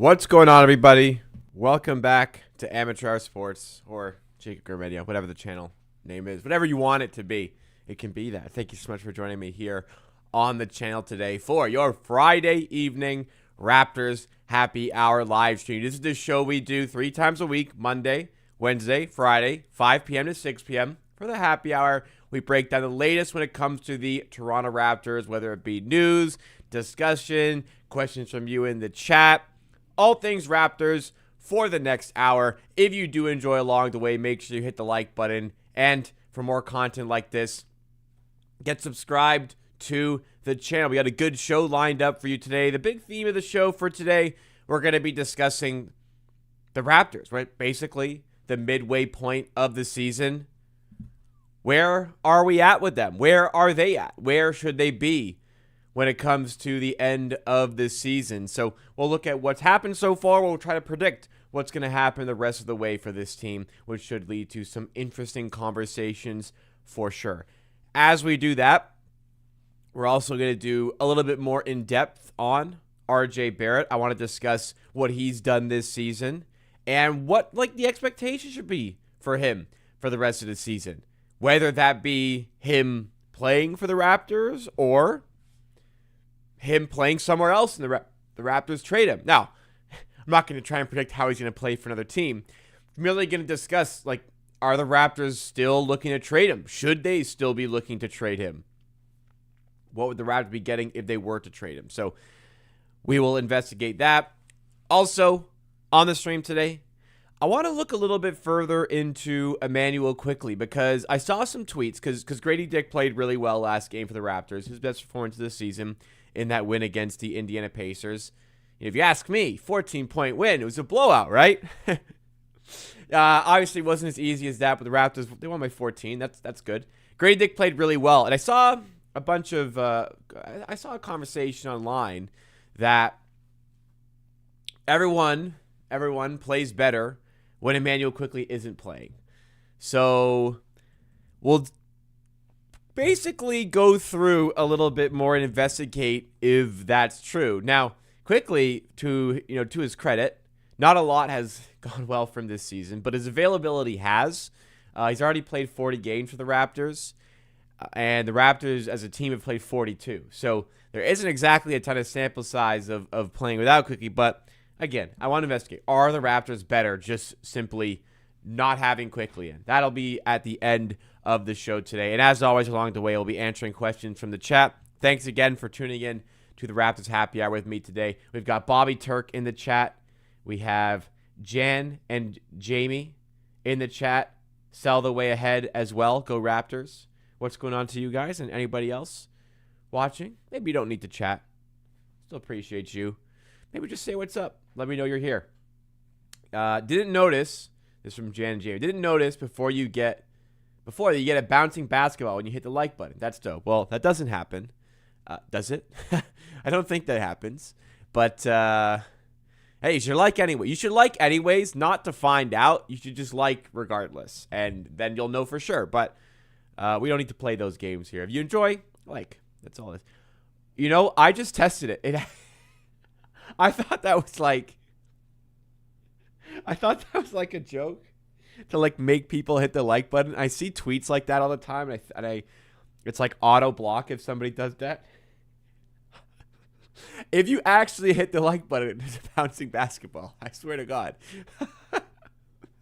What's going on, everybody? Welcome back to Amateur Hour Sports, or Jacob Gramegna, whatever the channel name is. Whatever you want it to be, it can be that. Thank you so much for joining me here on the channel today for your Friday evening Raptors Happy Hour live stream. This is the show we do 3 times a week, Monday, Wednesday, Friday, 5 p.m. to 6 p.m. For the Happy Hour, we break down the latest when it comes to the Toronto Raptors, whether it be news, discussion, questions from you in the chat, all things Raptors for the next hour. If you do enjoy along the way, make sure you hit the like button. And for more content like this, get subscribed to the channel. We got a good show lined up for you today. The big theme of the show for today, we're going to be discussing the Raptors, right? Basically, the midway point of the season. Where are we at with them? Where are they at? Where should they be when it comes to the end of the season? So we'll look at what's happened so far. We'll try to predict what's going to happen the rest of the way for this team, which should lead to some interesting conversations for sure. As we do that, we're also going to do a little bit more in depth on RJ Barrett. I want to discuss what he's done this season and what the expectation should be for him for the rest of the season. Whether that be him playing for the Raptors or him playing somewhere else and the Raptors trade him. Now, I'm not going to try and predict how he's going to play for another team. I'm merely going to discuss, are the Raptors still looking to trade him? Should they still be looking to trade him? What would the Raptors be getting if they were to trade him? So we will investigate that. Also, on the stream today, I want to look a little bit further into Emmanuel quickly because I saw some tweets because Grady Dick played really well last game for the Raptors, his best performance of the season in that win against the Indiana Pacers. If you ask me, 14-point win. It was a blowout, right? Obviously, it wasn't as easy as that, but the Raptors, they won by 14. That's good. Grady Dick played really well, and I saw a bunch of I saw a conversation online that everyone plays better when Emmanuel quickly isn't playing. So we'll basically go through a little bit more and investigate if that's true. Now, quickly, to his credit, not a lot has gone well from this season, but his availability has. He's already played 40 games for the Raptors, and the Raptors as a team have played 42. So there isn't exactly a ton of sample size of playing without Quickie, but again, I want to investigate. Are the Raptors better just simply not having Quickley in? That'll be at the end of the show today. And as always, along the way, we'll be answering questions from the chat. Thanks again for tuning in to the Raptors Happy Hour with me today. We've got Bobby Turk in the chat. We have Jan and Jamie in the chat. Sell the way ahead as well. Go Raptors. What's going on to you guys and anybody else watching? Maybe you don't need to chat. Still appreciate you. Maybe just say what's up. Let me know you're here. Didn't notice, this is from Jan and Jamie, didn't notice before you get a bouncing basketball when you hit the like button. That's dope. Well, that doesn't happen. Does it? I don't think that happens. But, hey, you should like anyway. You should like anyways, not to find out. You should just like regardless. And then you'll know for sure. But we don't need to play those games here. If you enjoy, like. That's all it is. I just tested it. I thought that was like a joke to make people hit the like button. I see tweets like that all the time, and it's like auto block if somebody does that. If you actually hit the like button, it's a bouncing basketball. I swear to God.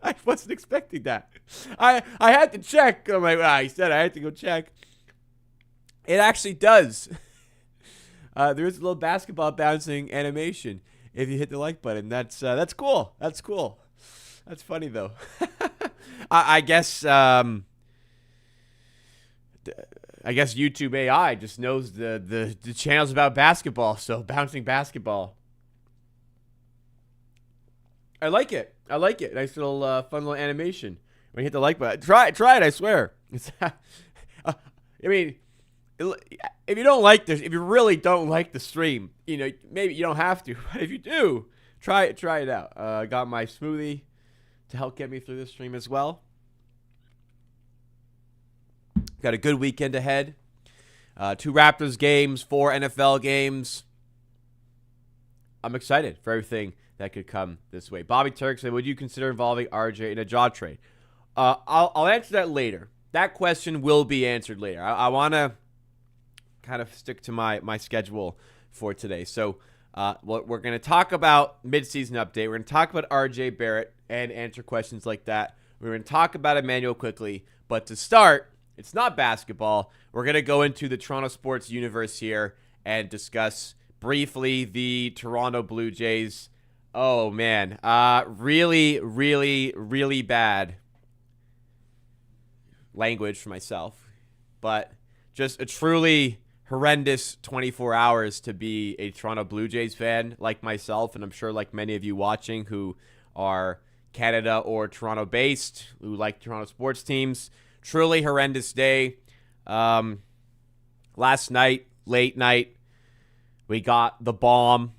I wasn't expecting that. I had to check. I'm like, he said I had to go check. It actually does. There is a little basketball bouncing animation if you hit the like button. That's cool. That's cool. That's funny though. I guess YouTube AI just knows the channels about basketball. So bouncing basketball. I like it. Nice little fun little animation when you hit the like button. Try it. I swear. It's. I mean. If you don't like this, if you really don't like the stream, maybe you don't have to. But if you do, try it out. I got my smoothie to help get me through this stream as well. Got a good weekend ahead. 2 Raptors games, 4 NFL games. I'm excited for everything that could come this way. Bobby Turk said, would you consider involving RJ in a jaw trade? I'll answer that later. That question will be answered later. I want to kind of stick to my schedule for today. So we're going to talk about midseason update. We're going to talk about RJ Barrett and answer questions like that. We're going to talk about Emmanuel quickly. But to start, it's not basketball. We're going to go into the Toronto sports universe here and discuss briefly the Toronto Blue Jays. Oh, man. Really, really, really bad language for myself. But just a truly horrendous 24 hours to be a Toronto Blue Jays fan like myself, and I'm sure like many of you watching who are Canada or Toronto-based, who like Toronto sports teams. Truly horrendous day. Last night, late night, we got the bomb.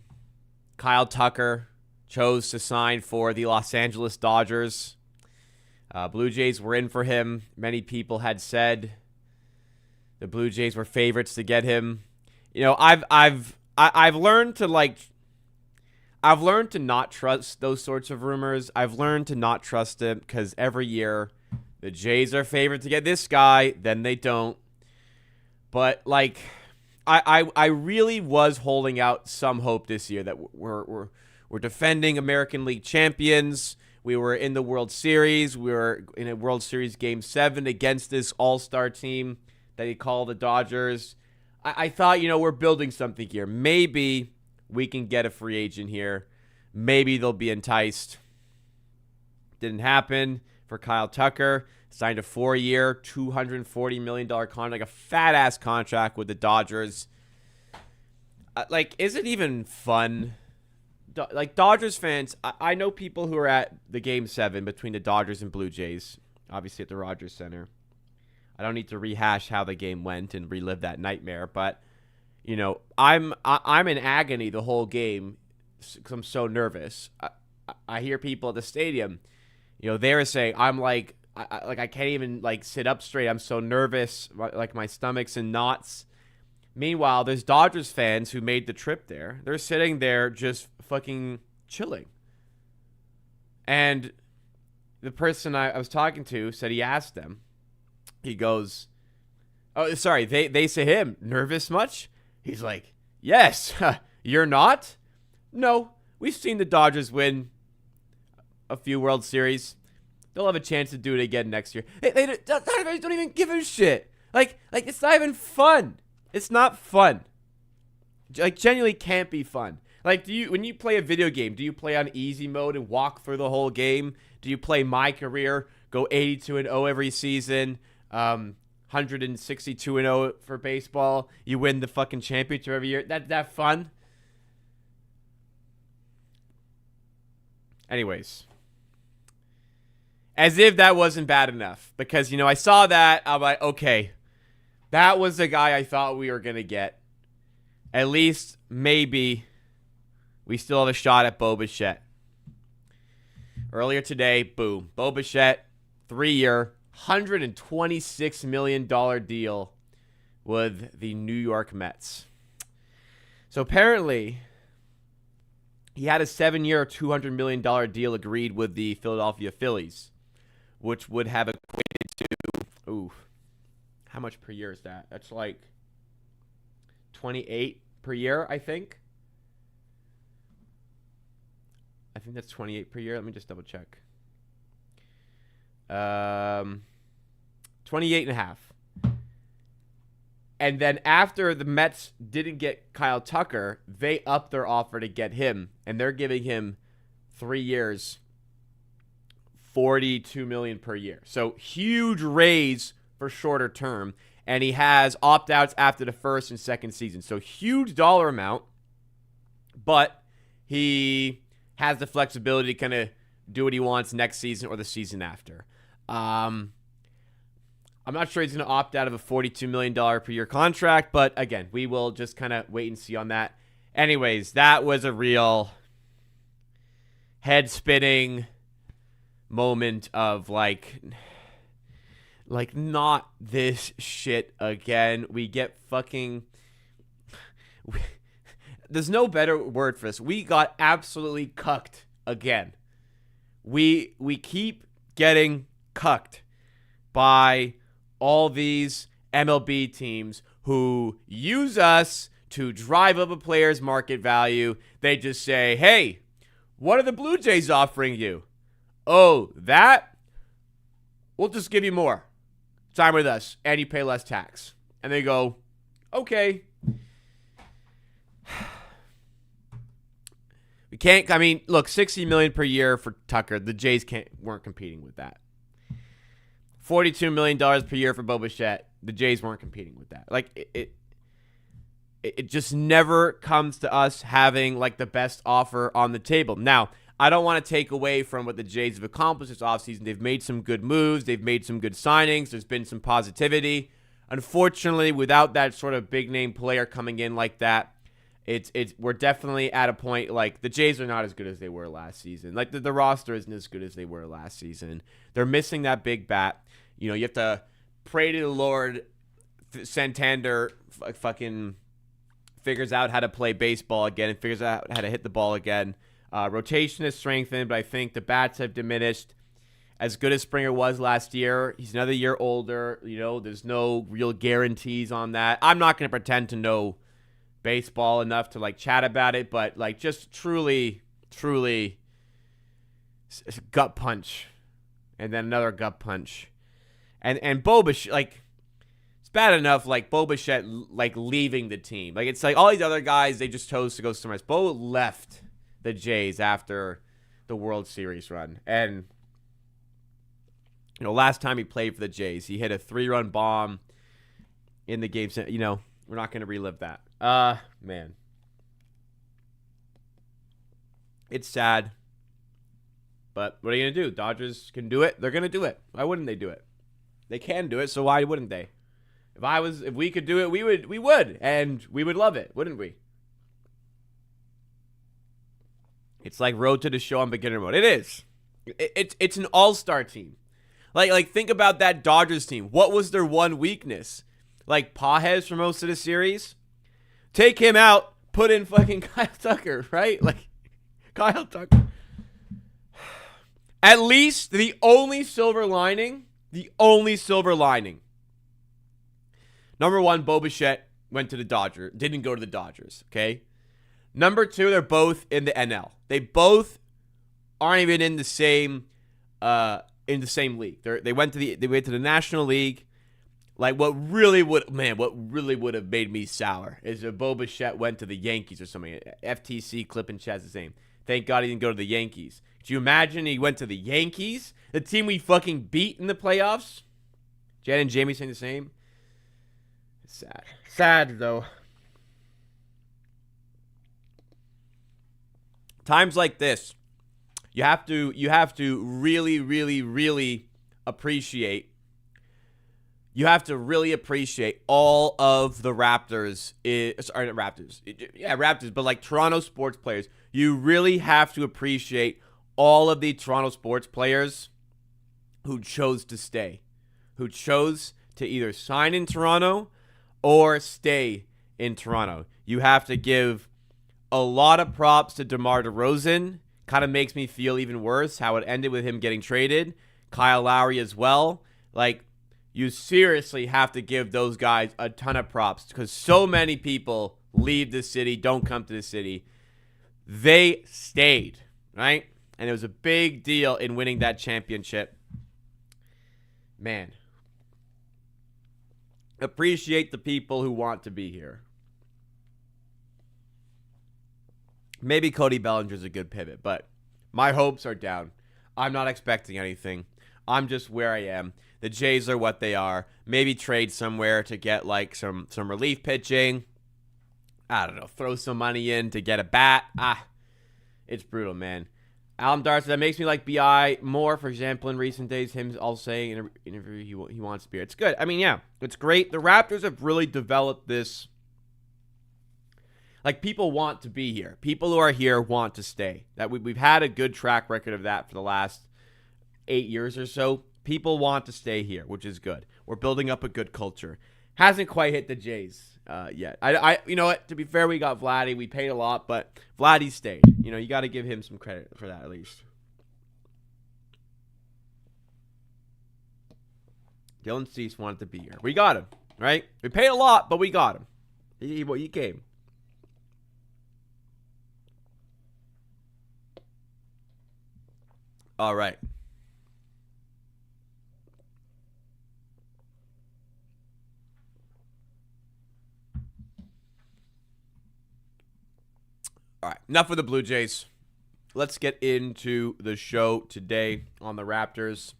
Kyle Tucker chose to sign for the Los Angeles Dodgers. Blue Jays were in for him. Many people had said the Blue Jays were favorites to get him. You know, I've learned to I've learned to not trust those sorts of rumors. I've learned to not trust them because every year the Jays are favored to get this guy, then they don't. But like, I really was holding out some hope this year that we're defending American League champions. We were in the World Series. We were in a World Series Game 7 against this all-star team that he called the Dodgers. I thought, you know, we're building something here. Maybe we can get a free agent here. Maybe they'll be enticed. Didn't happen for Kyle Tucker. Signed a 4-year, $240 million contract, like a fat-ass contract with the Dodgers. Like, is it even fun? Like, Dodgers fans, I know people who are at the Game 7 between the Dodgers and Blue Jays, obviously at the Rogers Center. I don't need to rehash how the game went and relive that nightmare, but, you know, I'm in agony the whole game because I'm so nervous. I hear people at the stadium, you know, they were saying, I'm like, I can't even, like, sit up straight. I'm so nervous, like, my stomach's in knots. Meanwhile, there's Dodgers fans who made the trip there. They're sitting there just fucking chilling. And the person I was talking to said he asked them, he goes, oh, sorry, they say him, nervous much? He's like, yes. You're not? No. We've seen the Dodgers win a few World Series. They'll have a chance to do it again next year. They don't even give a shit. Like it's not even fun. It's not fun. Like, genuinely can't be fun. Like, when you play a video game, do you play on easy mode and walk through the whole game? Do you play My Career, go 82-0 every season, 162-0 for baseball? You win the fucking championship every year. That fun? Anyways. As if that wasn't bad enough. Because, you know, I saw that. I'm like, okay. That was the guy I thought we were going to get. At least, maybe, we still have a shot at Bo Bichette. Earlier today, boom. Bo Bichette, 3-year, $126 million deal with the New York Mets. So apparently, he had a 7-year, $200 million deal agreed with the Philadelphia Phillies, which would have equated to, ooh, how much per year is that? That's like 28 per year, I think. I think that's 28 per year. Let me just double check. 28 and a half. And then after the Mets didn't get Kyle Tucker, they upped their offer to get him, and they're giving him 3 years, $42 million per year. So huge raise for shorter term, and he has opt-outs after the first and second season. So huge dollar amount, but he has the flexibility to kind of do what he wants next season or the season after. I'm not sure he's going to opt out of a $42 million per year contract, but again, we will just kind of wait and see on that. Anyways, that was a real head-spinning moment of like, not this shit again. We get fucking... there's no better word for this. We got absolutely cucked again. We keep getting cucked by all these MLB teams who use us to drive up a player's market value. They just say, hey, what are the Blue Jays offering you? Oh, that? We'll just give you more. Sign with us, and you pay less tax. And they go, okay. We can't, I mean, look, $60 million per year for Tucker. The Jays weren't competing with that. $42 million per year for Bo Bichette. The Jays weren't competing with that. Like, it just never comes to us having, like, the best offer on the table. Now, I don't want to take away from what the Jays have accomplished this offseason. They've made some good moves. They've made some good signings. There's been some positivity. Unfortunately, without that sort of big-name player coming in like that, we're definitely at a point, like, the Jays are not as good as they were last season. Like, the roster isn't as good as they were last season. They're missing that big bat. You know, you have to pray to the Lord Santander fucking figures out how to play baseball again and figures out how to hit the ball again. Rotation has strengthened, but I think the bats have diminished. As good as Springer was last year, he's another year older. You know, there's no real guarantees on that. I'm not going to pretend to know baseball enough to, like, chat about it, but, like, just truly gut punch. And then another gut punch. And Bo Bichette, like, it's bad enough, like, Bo Bichette, like, leaving the team. Like, it's like all these other guys, they just chose to go somewhere else. Bo left the Jays after the World Series run. And, you know, last time he played for the Jays, he hit a 3-run bomb in the game. You know, we're not going to relive that. Man. It's sad. But what are you going to do? Dodgers can do it. They're going to do it. Why wouldn't they do it? They can do it, so why wouldn't they? If we could do it, we would, and we would love it, wouldn't we? It's like Road to the Show on beginner mode. It is. It's an all-star team. Like think about that Dodgers team. What was their one weakness? Like Pages for most of the series? Take him out, put in fucking Kyle Tucker, right? Like, Kyle Tucker. At least the only silver lining. Number one, Bo Bichette went to the Dodgers. Didn't go to the Dodgers, okay? Number two, they're both in the NL. They both aren't even in the same league. They went to the National League. Like, what really would have made me sour is if Bo Bichette went to the Yankees or something. FTC clip and chat's the same. Thank God he didn't go to the Yankees. Could you imagine he went to the Yankees? The team we fucking beat in the playoffs? Jen and Jamie saying the same? It's sad. Sad, though. Times like this, you have to really, really, really appreciate. You have to really appreciate all of the Raptors. Sorry, not Raptors. Yeah, Raptors, but like Toronto sports players. You really have to appreciate all of the Toronto sports players who chose to stay, who chose to either sign in Toronto or stay in Toronto. You have to give a lot of props to DeMar DeRozan. Kind of makes me feel even worse how it ended with him getting traded. Kyle Lowry as well. Like, you seriously have to give those guys a ton of props because so many people leave the city, don't come to the city. They stayed, right? And it was a big deal in winning that championship. Man. Appreciate the people who want to be here. Maybe Cody Bellinger's a good pivot, but my hopes are down. I'm not expecting anything. I'm just where I am. The Jays are what they are. Maybe trade somewhere to get like some relief pitching. I don't know. Throw some money in to get a bat. It's brutal, man. Alan Darcy, that makes me like BI more. For example, in recent days, him all saying in an interview he wants beer. It's good. I mean, yeah, it's great. The Raptors have really developed this. Like, people want to be here. People who are here want to stay. That we've had a good track record of that for the last 8 years or so. People want to stay here, which is good. We're building up a good culture. Hasn't quite hit the Jays yet. You know what? To be fair, we got Vladdy. We paid a lot, but Vladdy stayed. You know, you got to give him some credit for that at least. Dylan Cease wanted to be here. We got him, right? We paid a lot, but we got him. He came. All right. All right, enough of the Blue Jays. Let's get into the show today on the Raptors.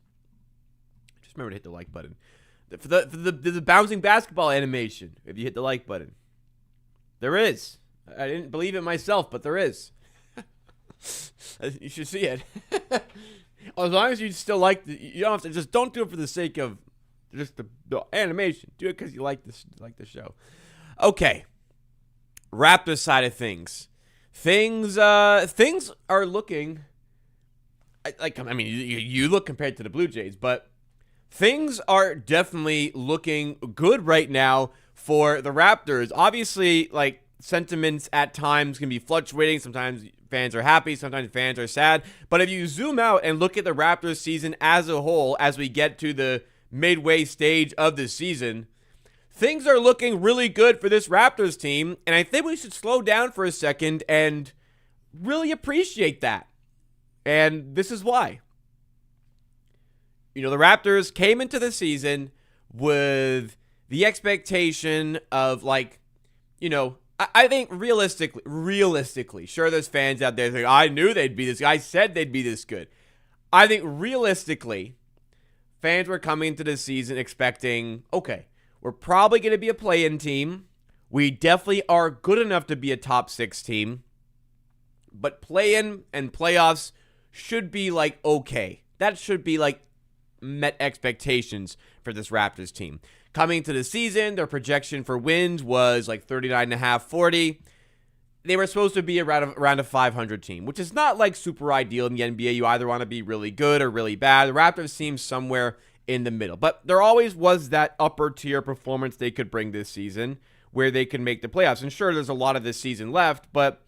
Just remember to hit the like button. For the bouncing basketball animation, if you hit the like button. There is. I didn't believe it myself, but there is. You should see it. As long as you still like you don't have to, just don't do it for the sake of just the animation. Do it because you like the show. Okay. Raptors side of things. Things are looking like, I mean, you look compared to the Blue Jays, but things are definitely looking good right now for the Raptors. Obviously, like, sentiments at times can be fluctuating. Sometimes fans are happy, sometimes fans are sad. But if you zoom out and look at the Raptors season as a whole, as we get to the midway stage of the season, things are looking really good for this Raptors team, and I think we should slow down for a second and really appreciate that. And this is why. You know, the Raptors came into the season with the expectation of, like, you know, I think realistically, sure, there's fans out there saying, I knew they'd be this good. I said they'd be this good. I think realistically, fans were coming into the season expecting, okay, we're probably going to be a play-in team. We definitely are good enough to be a top 6 team. But play-in and playoffs should be, like, okay. That should be, like, met expectations for this Raptors team. Coming into the season, their projection for wins was, like, 39.5, 40. They were supposed to be around a 500 team, which is not, like, super ideal in the NBA. You either want to be really good or really bad. The Raptors seem somewhere in the middle. But there always was that upper tier performance they could bring this season where they could make the playoffs. And sure, there's a lot of this season left, but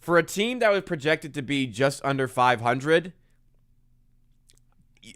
for a team that was projected to be just under 500,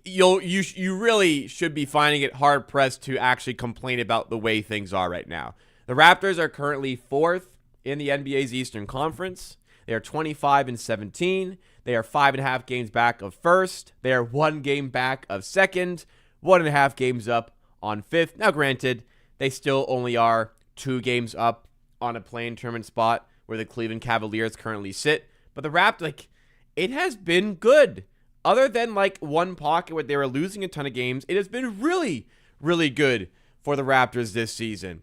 you really should be finding it hard pressed to actually complain about the way things are right now. The Raptors are currently 4th in the NBA's Eastern Conference. They are 25-17. They are 5.5 games back of 1st. They are 1 game back of 2nd. 1.5 games up on 5th. Now, granted, they still only are 2 games up on a play-in tournament spot where the Cleveland Cavaliers currently sit. But the Raptors, like, it has been good. Other than, like, one pocket where they were losing a ton of games, it has been really, really good for the Raptors this season.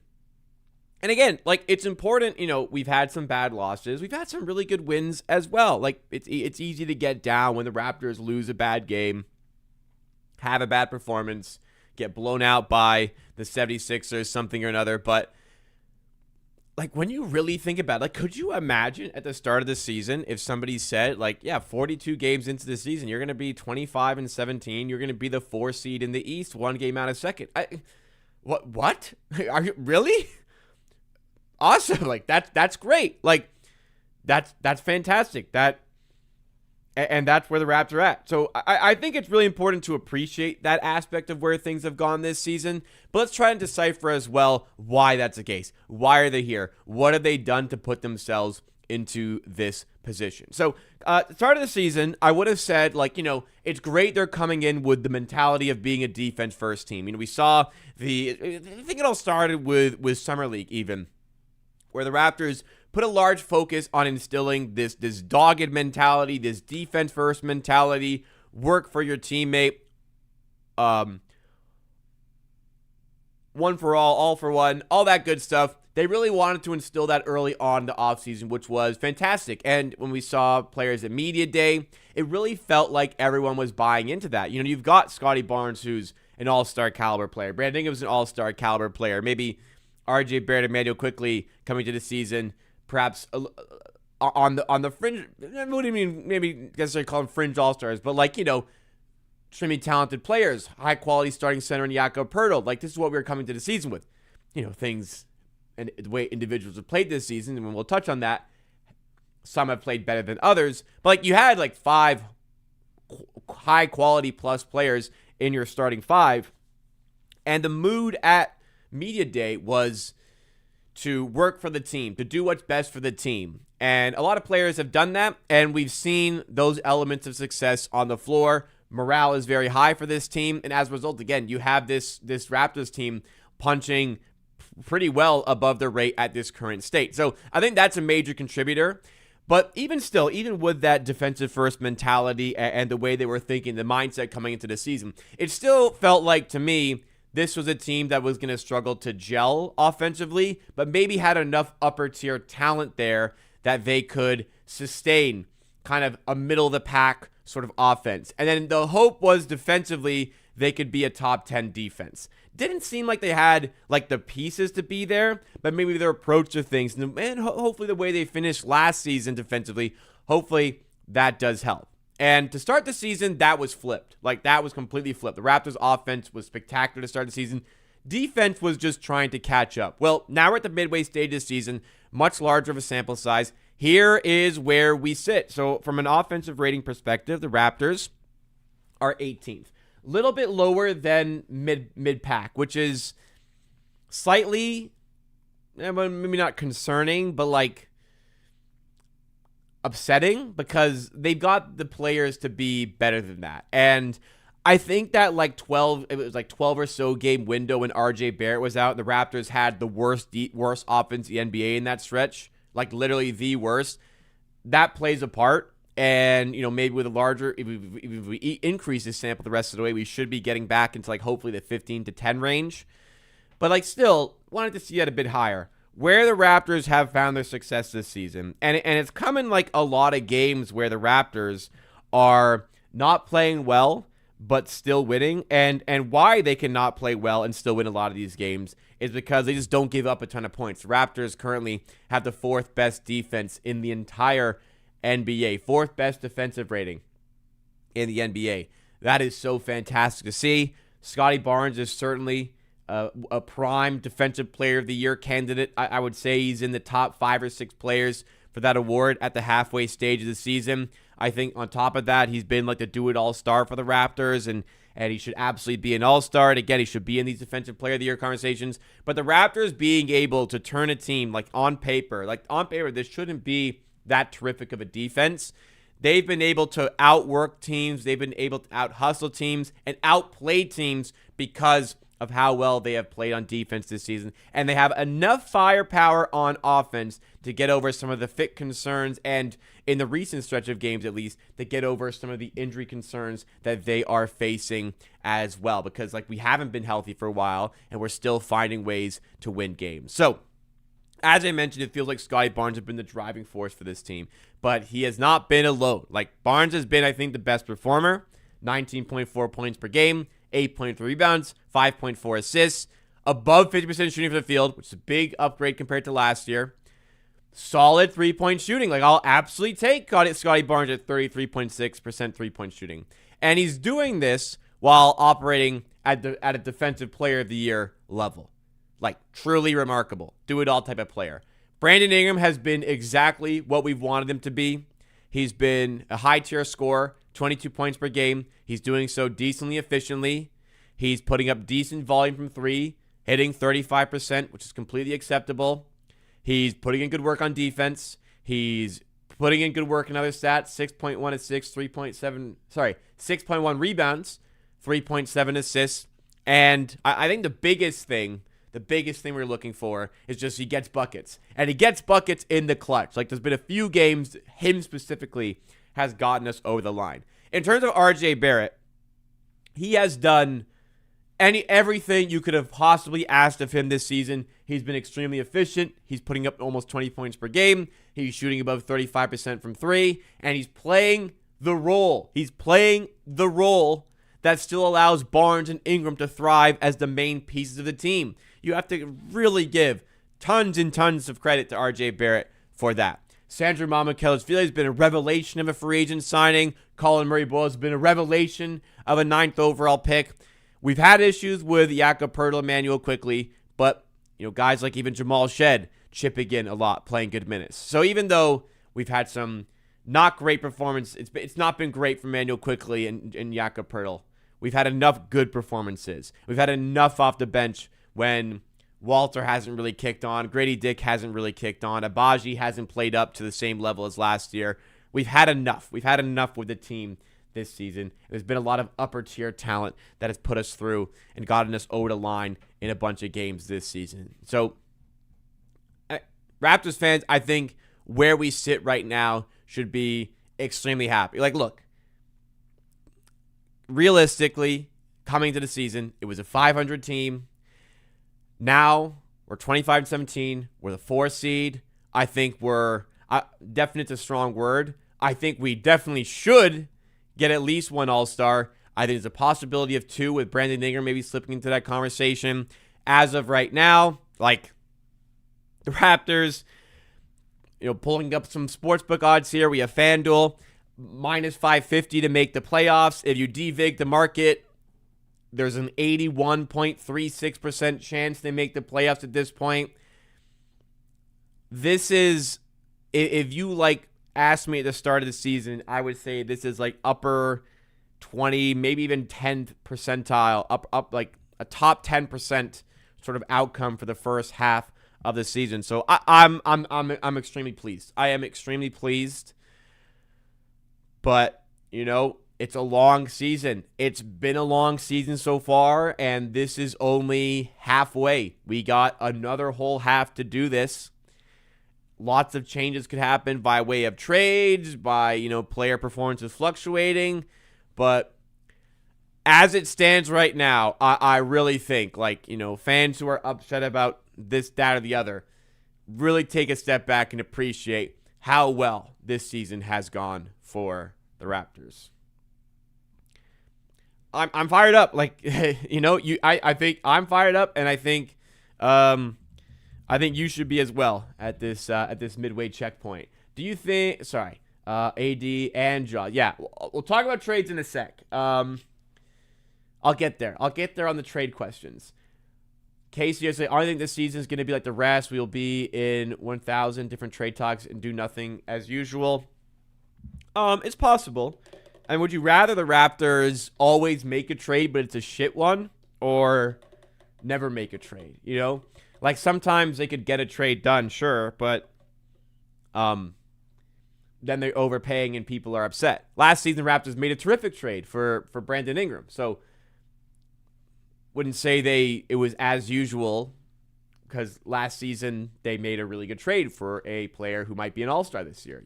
And again, like, it's important, you know, we've had some bad losses. We've had some really good wins as well. Like, it's easy to get down when the Raptors lose a bad game, have a bad performance, get blown out by the 76ers, something or another. But, like, when you really think about it, like, could you imagine at the start of the season if somebody said, like, yeah, 42 games into the season, you're going to be 25-17, you're going to be the 4 seed in the East, 1 game out of 2nd. What? Are you really? Awesome. Like, that's great. Like, that's fantastic. And that's where the Raps are at. So I think it's really important to appreciate that aspect of where things have gone this season. But let's try and decipher as well why that's the case. Why are they here? What have they done to put themselves into this position? So at the start of the season, I would have said, like, you know, it's great they're coming in with the mentality of being a defense-first team. You know, we saw I think it all started with Summer League even, where the Raptors put a large focus on instilling this dogged mentality, this defense-first mentality, work for your teammate, one for all for one, all that good stuff. They really wanted to instill that early on in the offseason, which was fantastic. And when we saw players at Media Day, it really felt like everyone was buying into that. You know, you've got Scotty Barnes, who's an all-star caliber player. Brandon Ingram's an all-star caliber player. Maybe RJ Barrett and Emmanuel quickly coming to the season, perhaps on the fringe. What do you mean? Maybe necessarily call them fringe all-stars, but, like, you know, extremely talented players, high-quality starting center in Jakob Poeltl. Like, this is what we were coming to the season with. things and the way individuals have played this season, and we'll touch on that. Some have played better than others, but you had 5 high quality plus players in your starting 5, and the mood at media day was to work for the team, to do what's best for the team. And a lot of players have done that, and we've seen those elements of success on the floor. Morale is very high for this team, and as a result, again, you have this Raptors team punching pretty well above their rate at this current state. So I think that's a major contributor. But even still, even with that defensive first mentality and the way they were thinking, the mindset coming into the season, it still felt like, to me, this was a team that was going to struggle to gel offensively, but maybe had enough upper tier talent there that they could sustain kind of a middle of the pack sort of offense. And then the hope was defensively they could be a top 10 defense. Didn't seem like they had the pieces to be there, but maybe their approach to things, and hopefully the way they finished last season defensively, hopefully that does help. And to start the season, that was flipped. That was completely flipped. The Raptors offense was spectacular to start the season. Defense was just trying to catch up. Well, now we're at the midway stage of the season, much larger of a sample size. Here is where we sit. So from an offensive rating perspective, the Raptors are 18th. Little bit lower than mid-pack, which is slightly, maybe not concerning, but upsetting, because they've got the players to be better than that. And I think that it was 12 or so game window when RJ Barrett was out, the Raptors had the worst offense in the NBA in that stretch, literally the worst. That plays a part. And, maybe with a larger, if we increase this sample the rest of the way, we should be getting back into hopefully the 15 to 10 range. But still, wanted to see that a bit higher. Where the Raptors have found their success this season, and it's come in a lot of games where the Raptors are not playing well, but still winning. And why they cannot play well and still win a lot of these games is because they just don't give up a ton of points. The Raptors currently have the 4th best defense in the entire NBA, 4th best defensive rating in the NBA. That is so fantastic to see. Scotty Barnes is certainly a prime defensive player of the year candidate. I would say he's in the top 5 or 6 players for that award at the halfway stage of the season. I think on top of that, he's been the do-it-all star for the Raptors, and he should absolutely be an all-star. And again, he should be in these defensive player of the year conversations. But the Raptors being able to turn a team on paper, this shouldn't be that terrific of a defense. They've been able to outwork teams. They've been able to out-hustle teams and outplay teams because of how well they have played on defense this season. And they have enough firepower on offense to get over some of the fit concerns, and in the recent stretch of games at least, to get over some of the injury concerns that they are facing as well. Because we haven't been healthy for a while, and we're still finding ways to win games. So, as I mentioned, it feels like Scotty Barnes has been the driving force for this team, but he has not been alone. Barnes has been, I think, the best performer. 19.4 points per game, 8.3 rebounds, 5.4 assists, above 50% shooting from the field, which is a big upgrade compared to last year. Solid three-point shooting. I'll absolutely take Scotty Barnes at 33.6% three-point shooting. And he's doing this while operating at a defensive player of the year level. Truly remarkable. Do-it-all type of player. Brandon Ingram has been exactly what we've wanted him to be. He's been a high-tier scorer, 22 points per game. He's doing so decently efficiently. He's putting up decent volume from 3, hitting 35%, which is completely acceptable. He's putting in good work on defense. He's putting in good work in other stats, 6.1 assists, 6.1 rebounds, 3.7 assists. And I think the biggest thing we're looking for is just he gets buckets. And he gets buckets in the clutch. There's been a few games, him specifically, has gotten us over the line. In terms of RJ Barrett, he has done everything you could have possibly asked of him this season. He's been extremely efficient. He's putting up almost 20 points per game. He's shooting above 35% from 3. And he's playing the role. That still allows Barnes and Ingram to thrive as the main pieces of the team. You have to really give tons and tons of credit to RJ Barrett for that. Sandro Mamukelashvili has been a revelation of a free agent signing. Colin Murray-Boyle has been a revelation of a 9th overall pick. We've had issues with Jakob Poeltl, Emmanuel Quickley, but guys like even Jamal Shed chipping in a lot, playing good minutes. So even though we've had some not great performance, it's not been great for Manuel Quickley and Jakob Poeltl. We've had enough good performances. We've had enough off the bench when Walter hasn't really kicked on. Grady Dick hasn't really kicked on. Abaji hasn't played up to the same level as last year. We've had enough. We've had enough with the team this season. There's been a lot of upper-tier talent that has put us through and gotten us over the line in a bunch of games this season. So, Raptors fans, I think where we sit right now should be extremely happy. Like, look, realistically, coming to the season, it was a 500 team. Now, we're 25-17. We're the 4 seed. I think we're, definite's a strong word. I think we definitely should get at least 1 All-Star. I think there's a possibility of 2 with Brandon Ingram maybe slipping into that conversation. As of right now, like, the Raptors, pulling up some sportsbook odds here. We have FanDuel, minus 550 to make the playoffs. If you devig the market, there's an 81.36% chance they make the playoffs at this point. This is, if you asked me at the start of the season, I would say this is upper 20, maybe even 10th percentile, up like a top 10% sort of outcome for the first half of the season. So I'm extremely pleased. I am extremely pleased. But, it's a long season. It's been a long season so far, and this is only halfway. We got another whole half to do this. Lots of changes could happen by way of trades, by, player performances fluctuating. But as it stands right now, I really think, fans who are upset about this, that, or the other, really take a step back and appreciate how well this season has gone for the Raptors. I'm fired up. I think I'm fired up, and I think you should be as well at this midway checkpoint. Do you think? Sorry, AD and Jaw. Yeah, we'll talk about trades in a sec. I'll get there. I'll get there on the trade questions. Casey, I think this season is going to be like the rest. We'll be in 1,000 different trade talks and do nothing as usual. It's possible. And would you rather the Raptors always make a trade, but it's a shit one, or never make a trade? Sometimes they could get a trade done, sure, but then they're overpaying and people are upset. Last season, the Raptors made a terrific trade for Brandon Ingram, so wouldn't say it was as usual, because last season they made a really good trade for a player who might be an all-star this year,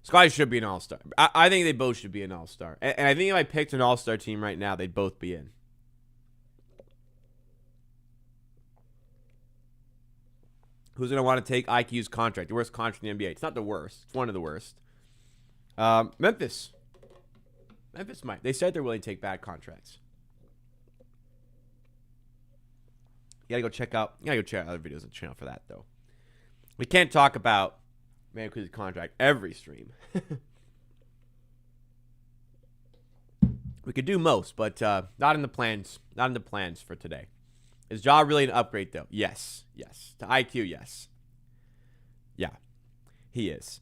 Scotty should be an all-star. I think they both should be an all-star. And I think if I picked an all-star team right now, they'd both be in. Who's going to want to take IQ's contract? The worst contract in the NBA. It's not the worst. It's one of the worst. Memphis. Memphis might. They said they're willing to take bad contracts. You gotta go check out other videos on the channel for that, though. We can't talk about Quickley's contract every stream. We could do most, but not in the plans. Not in the plans for today. Is Ja really an upgrade, though? Yes. To IQ, yes. Yeah, he is.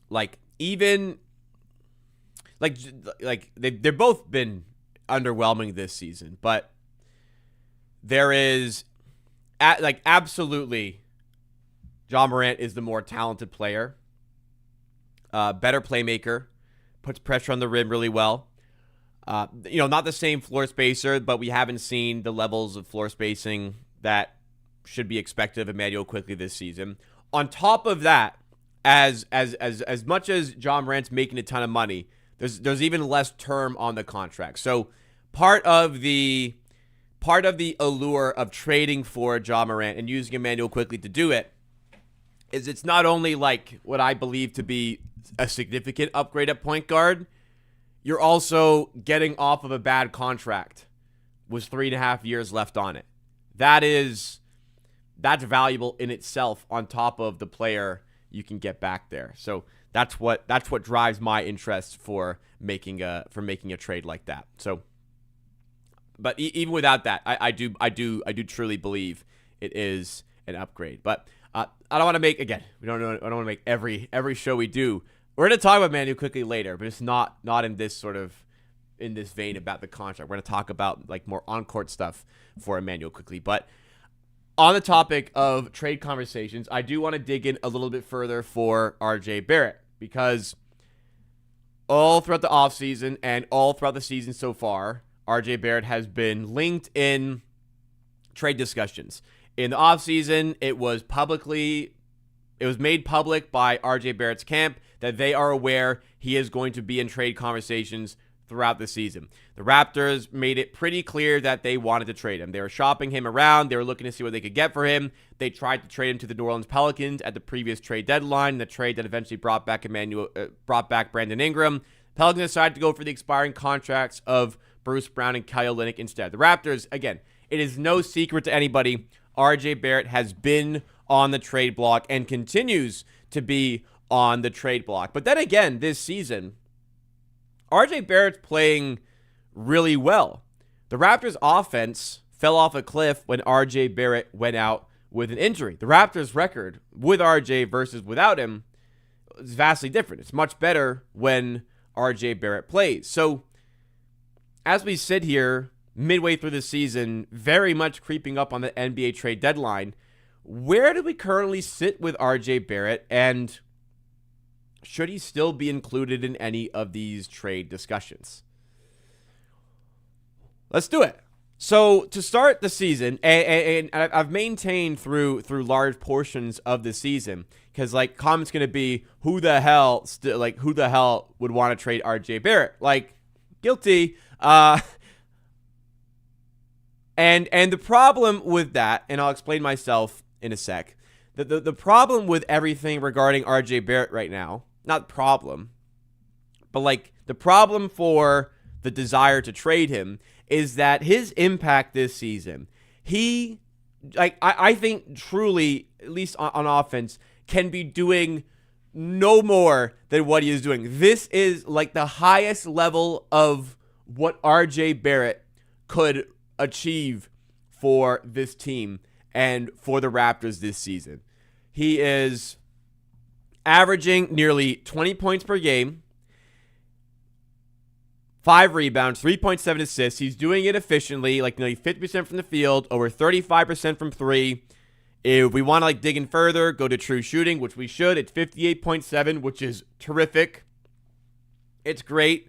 They've both been underwhelming this season, but there is absolutely Ja Morant is the more talented player, better playmaker, puts pressure on the rim really well. Not the same floor spacer, but we haven't seen the levels of floor spacing that should be expected of Emmanuel Quickley this season. On top of that, as much as Ja Morant's making a ton of money, there's even less term on the contract. So part of the allure of trading for Ja Morant and using Emmanuel Quickley to do it is it's not only what I believe to be a significant upgrade at point guard, you're also getting off of a bad contract with 3.5 years left on it. That's valuable in itself on top of the player you can get back there. So that's what drives my interest for making a trade like that. So, but even without that, I do truly believe it is an upgrade. But I don't want to make, again, I don't want to make every show we do. We're going to talk about Manu quickly later, but it's not in this vein about the contract. We're going to talk about like more on-court stuff for Emmanuel quickly. But on the topic of trade conversations, I do want to dig in a little bit further for RJ Barrett, because all throughout the offseason and all throughout the season so far, RJ Barrett has been linked in trade discussions. In the offseason, it was made public by RJ Barrett's camp that they are aware he is going to be in trade conversations throughout the season. The Raptors made it pretty clear that they wanted to trade him. They were shopping him around. They were looking to see what they could get for him. They tried to trade him to the New Orleans Pelicans at the previous trade deadline, the trade that eventually brought back Brandon Ingram. Pelicans decided to go for the expiring contracts of Bruce Brown and Kelly Olynyk instead. The Raptors, again, it is no secret to anybody, RJ Barrett has been on the trade block and continues to be on the trade block. But then again, this season, RJ Barrett's playing really well. The Raptors' offense fell off a cliff when RJ Barrett went out with an injury. The Raptors' record with RJ versus without him is vastly different. It's much better when RJ Barrett plays. So, as we sit here midway through the season, very much creeping up on the NBA trade deadline, where do we currently sit with RJ Barrett, and should he still be included in any of these trade discussions? Let's do it. So to start the season, and I've maintained through large portions of the season, because like comments going to be, who the hell would want to trade RJ Barrett? Like, guilty. And the problem with that, and I'll explain myself in a sec. The problem with everything regarding RJ Barrett right now, not problem, but like the problem for the desire to trade him is that his impact this season, I think truly, at least on offense, can be doing no more than what he is doing. This is like the highest level of what RJ Barrett could achieve for this team and for the Raptors this season. He is averaging nearly 20 points per game, 5 rebounds, 3.7 assists. He's doing it efficiently, like nearly 50% from the field, over 35% from 3. If we want to dig in further, go to true shooting, which we should. It's 58.7, which is terrific. It's great.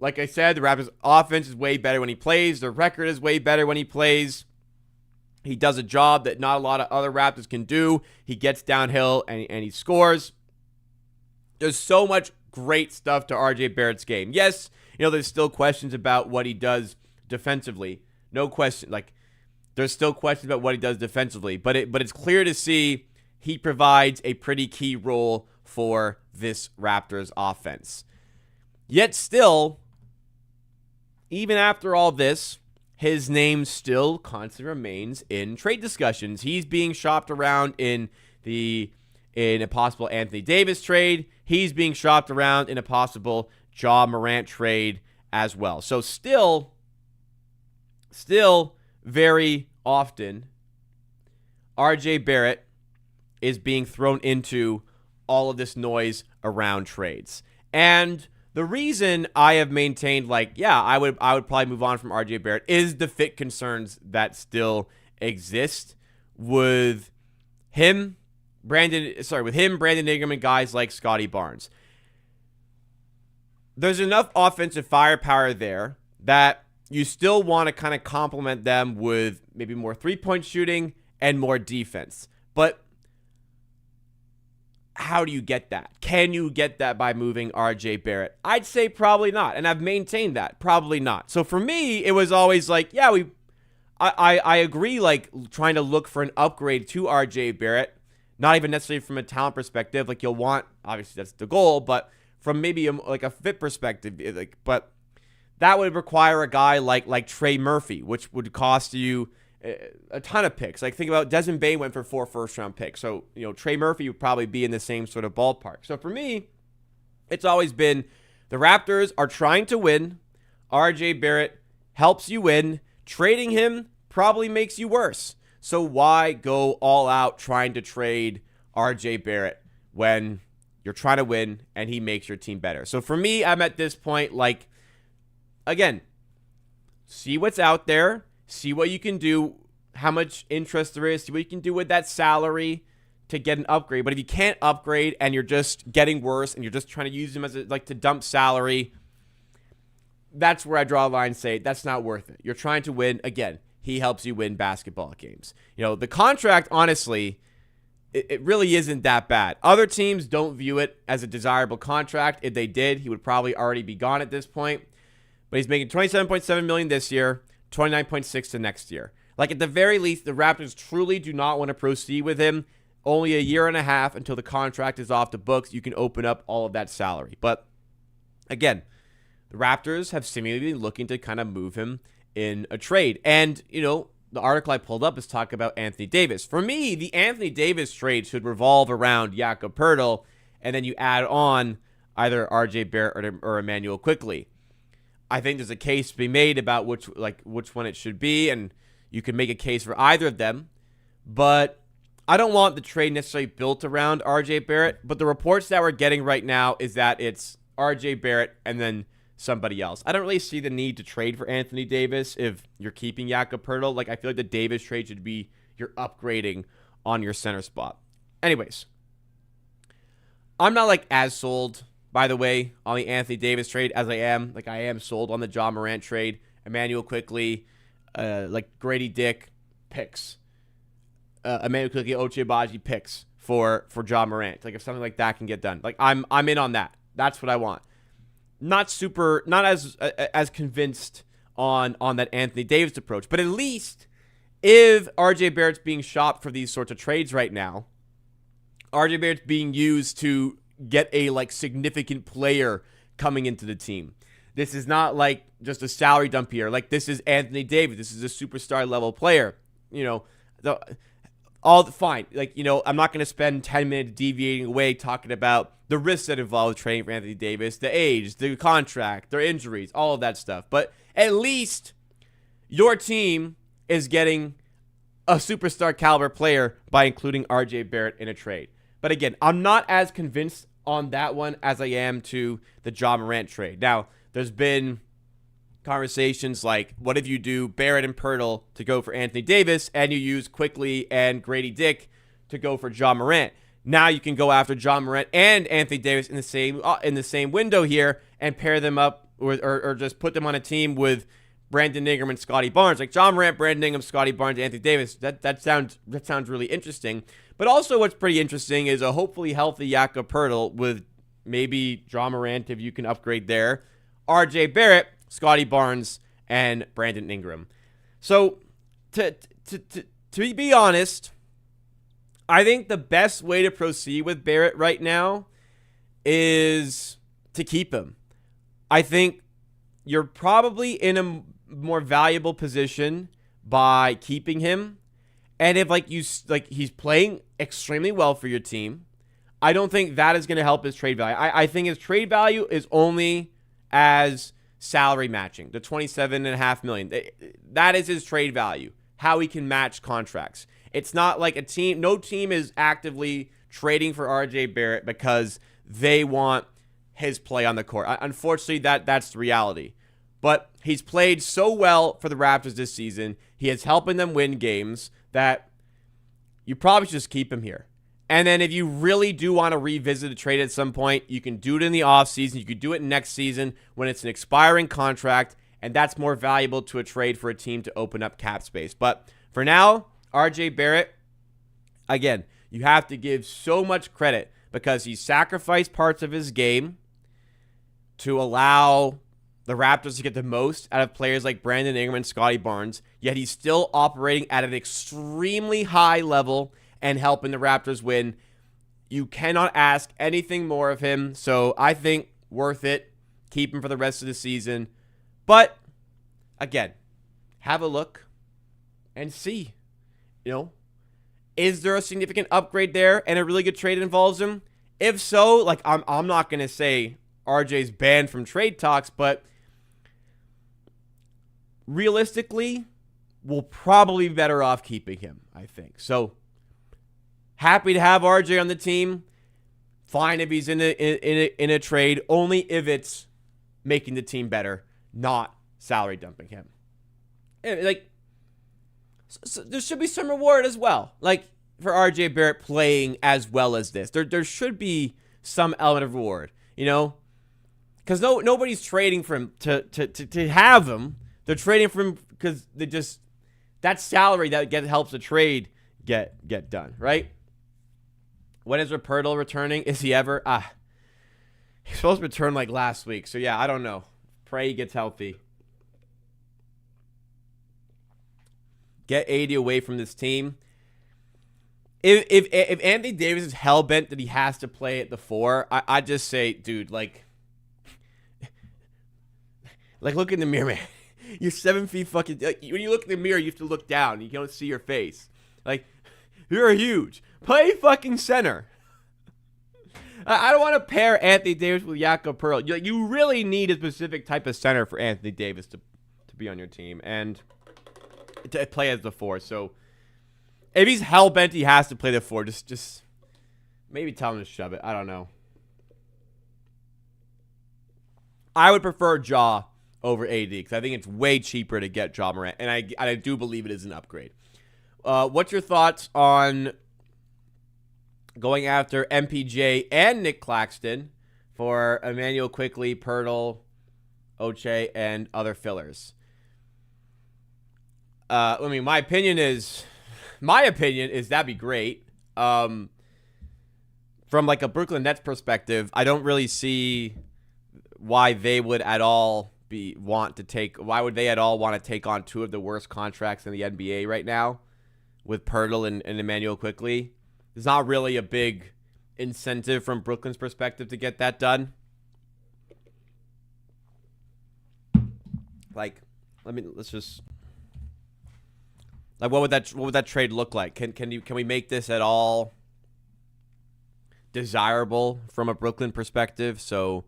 Like I said, the Raptors' offense is way better when he plays. Their record is way better when he plays. He does a job that not a lot of other Raptors can do. He gets downhill and he scores. There's so much great stuff to RJ Barrett's game. Yes, there's still questions about what he does defensively. No question. There's still questions about what he does defensively. But it's clear to see he provides a pretty key role for this Raptors offense. Yet still, even after all this, his name still constantly remains in trade discussions. He's being shopped around in a possible Anthony Davis trade. He's being shopped around in a possible Ja Morant trade as well. So still very often, RJ Barrett is being thrown into all of this noise around trades. And the reason I have maintained, I would probably move on from RJ Barrett is the fit concerns that still exist with him, Brandon Ingram, and guys like Scotty Barnes. There's enough offensive firepower there that you still want to kind of complement them with maybe more three-point shooting and more defense. But how do you get that? Can you get that by moving RJ Barrett? I'd say probably not, and I've maintained that. Probably not. So for me, it was always I agree, trying to look for an upgrade to RJ Barrett, not even necessarily from a talent perspective. You'll want, obviously that's the goal, but from maybe a fit perspective, but that would require a guy like Trey Murphy, which would cost you a ton of picks. Think about Desmond Bane went for 4 first-round picks. So, Trey Murphy would probably be in the same sort of ballpark. So for me, it's always been The Raptors are trying to win. RJ Barrett helps you win. Trading him probably makes you worse. So why go all out trying to trade RJ Barrett when you're trying to win and he makes your team better? So for me, I'm at this point, like, again, see what's out there, see what you can do, how much interest there is, see what you can do with that salary to get an upgrade. But if you can't upgrade and you're just getting worse and you're just trying to use him as to dump salary, that's where I draw a line and say that's not worth it. You're trying to win. Again, he helps you win basketball games. The contract, honestly, it really isn't that bad. Other teams don't view it as a desirable contract. If they did, he would probably already be gone at this point. But he's making $27.7 million this year, $29.6 to next year. Like, at the very least, the Raptors truly do not want to proceed with him. Only a year and a half until the contract is off the books. You can open up all of that salary. But again, the Raptors have seemingly been looking to kind of move him in a trade. And, the article I pulled up is talking about Anthony Davis. For me, the Anthony Davis trade should revolve around Jakob Poeltl, and then you add on either RJ Barrett or Emmanuel Quickley. I think there's a case to be made about which one it should be, and you can make a case for either of them. But I don't want the trade necessarily built around RJ Barrett, but the reports that we're getting right now is that it's RJ Barrett and then somebody else. I don't really see the need to trade for Anthony Davis if you're keeping Jakob Poeltl. Like, I feel like the Davis trade should be you're upgrading on your center spot. Anyways, I'm not as sold, by the way, on the Anthony Davis trade as I am. I am sold on the Ja Morant trade. Emmanuel Quickley, Grady Dick picks. Emmanuel Quickley, Ochai Agbaji picks for Ja Morant. If something like that can get done. I'm in on that. That's what I want. Not as convinced on that Anthony Davis approach. But at least if RJ Barrett's being shopped for these sorts of trades right now, RJ Barrett's being used to get a significant player coming into the team. This is not just a salary dump here. This is Anthony Davis. This is a superstar level player. Fine. I'm not going to spend 10 minutes deviating away talking about the risks that involve trading for Anthony Davis, the age, the contract, their injuries, all of that stuff. But at least your team is getting a superstar caliber player by including RJ Barrett in a trade. But again, I'm not as convinced on that one as I am to the Ja Morant trade. Now, there's been conversations what if you do Barrett and Poeltl to go for Anthony Davis and you use Quickley and Grady Dick to go for Ja Morant? Now you can go after Ja Morant and Anthony Davis in the same window here and pair them up or just put them on a team with Brandon Ingram and Scotty Barnes. Ja Morant, Brandon Ingram, Scotty Barnes, Anthony Davis. That sounds really interesting. But also what's pretty interesting is a hopefully healthy Jakob Poeltl with maybe Ja Morant if you can upgrade there, RJ Barrett, Scotty Barnes, and Brandon Ingram. So to be honest, I think the best way to proceed with Barrett right now is to keep him. I think you're probably in a more valuable position by keeping him. And if he's playing extremely well for your team, I don't think that is going to help his trade value. I think his trade value is only as salary matching, the $27.5 million. That is his trade value, how he can match contracts. It's not like no team is actively trading for RJ Barrett because they want his play on the court. Unfortunately, that's the reality. But he's played so well for the Raptors this season. He is helping them win games that you probably should just keep him here. And then if you really do want to revisit a trade at some point, you can do it in the offseason. You could do it next season when it's an expiring contract, and that's more valuable to a trade for a team to open up cap space. But for now, RJ Barrett, again, you have to give so much credit because he sacrificed parts of his game to allow the Raptors to get the most out of players like Brandon Ingram and Scotty Barnes, yet he's still operating at an extremely high level and helping the Raptors win. You cannot ask anything more of him, so I think worth it. Keep him for the rest of the season. But, again, have a look and see. Is there a significant upgrade there and a really good trade involves him? If so, I'm not going to say RJ's banned from trade talks, but realistically, we'll probably be better off keeping him, I think. So, happy to have RJ on the team. Fine if he's in a trade, only if it's making the team better, not salary dumping him. Like, so there should be some reward as well. Like, for RJ Barrett playing as well as this. There should be some element of reward, you know? Because nobody's trading for him to have him. They're trading for him because they just, that salary that helps the trade get done, right? When is Rupertl returning? Is he ever? He's supposed to return like last week. So yeah, I don't know. Pray he gets healthy. Get 80 away from this team. If Anthony Davis is hell-bent that he has to play at the 4, I just say, dude, like look in the mirror, man. You're 7 feet fucking... Like, when you look in the mirror, you have to look down. You don't see your face. Like, you're huge. Play fucking center. I don't want to pair Anthony Davis with Jakob Poeltl. You really need a specific type of center for Anthony Davis to be on your team and to play as the 4. So, if he's hell-bent he has to play the 4, just maybe tell him to shove it. I don't know. I would prefer Ja over AD because I think it's way cheaper to get Ja Morant, and I do believe it is an upgrade. What's your thoughts on going after MPJ and Nick Claxton for Emmanuel Quickley, Poeltl, Oche, and other fillers? I mean, my opinion is that'd be great. From like a Brooklyn Nets perspective, I don't really see why they would at all want to take on 2 of the worst contracts in the NBA right now with Poeltl and Emmanuel Quickley. There's not really a big incentive from Brooklyn's perspective to get that done. Like, let's just, like, what would that trade look like? Can we make this at all desirable from a Brooklyn perspective? So,